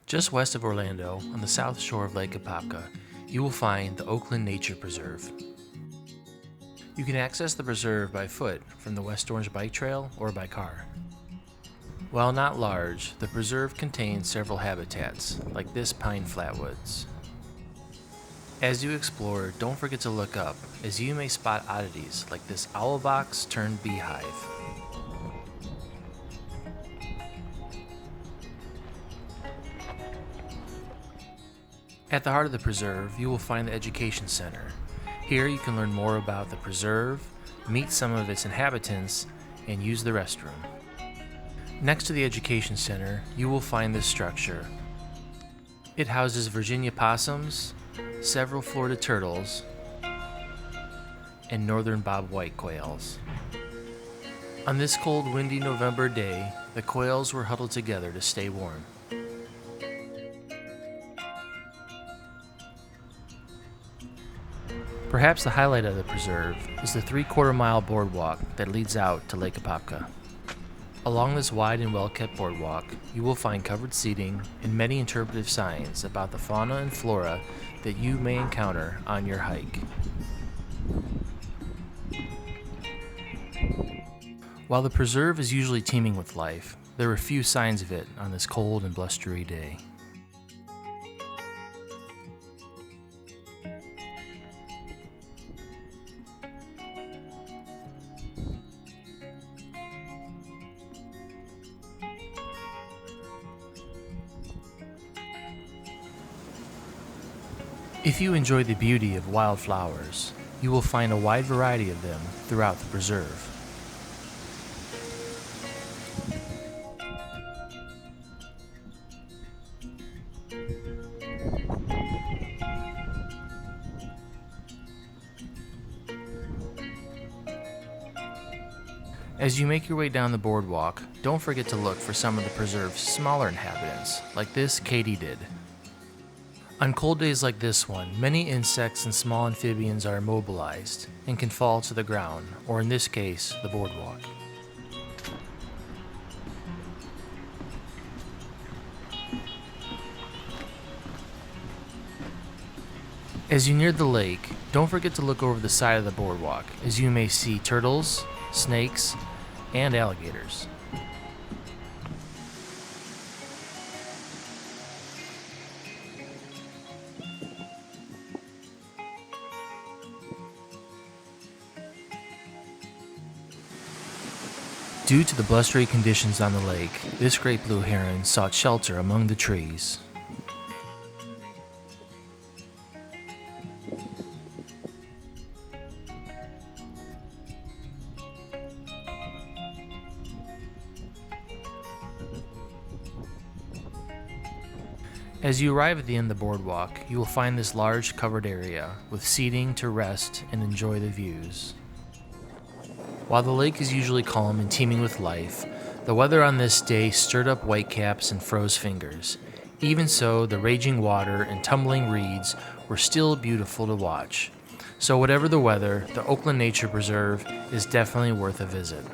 Just west of Orlando, on the south shore of Lake Apopka, you will find the Oakland Nature Preserve. You can access the preserve by foot from the West Orange Bike Trail or by car. While not large, the preserve contains several habitats, like this pine flatwoods. As you explore, don't forget to look up, as you may spot oddities like this owl box turned beehive. At the heart of the preserve, you will find the Education Center. Here you can learn more about the preserve, meet some of its inhabitants, and use the restroom. Next to the Education Center, you will find this structure. It houses Virginia possums, several Florida turtles, and northern bobwhite quails. On this cold, windy November day, the quails were huddled together to stay warm. Perhaps the highlight of the preserve is the 3/4-mile boardwalk that leads out to Lake Apopka. Along this wide and well-kept boardwalk, you will find covered seating and many interpretive signs about the fauna and flora that you may encounter on your hike. While the preserve is usually teeming with life, there are few signs of it on this cold and blustery day. If you enjoy the beauty of wildflowers, you will find a wide variety of them throughout the preserve. As you make your way down the boardwalk, don't forget to look for some of the preserve's smaller inhabitants, like this katydid. On cold days like this one, many insects and small amphibians are immobilized and can fall to the ground, or in this case, the boardwalk. As you near the lake, don't forget to look over the side of the boardwalk, as you may see turtles, snakes, and alligators. Due to the blustery conditions on the lake, this great blue heron sought shelter among the trees. As you arrive at the end of the boardwalk, you will find this large covered area with seating to rest and enjoy the views. While the lake is usually calm and teeming with life, the weather on this day stirred up whitecaps and froze fingers. Even so, the raging water and tumbling reeds were still beautiful to watch. So whatever the weather, the Oakland Nature Preserve is definitely worth a visit.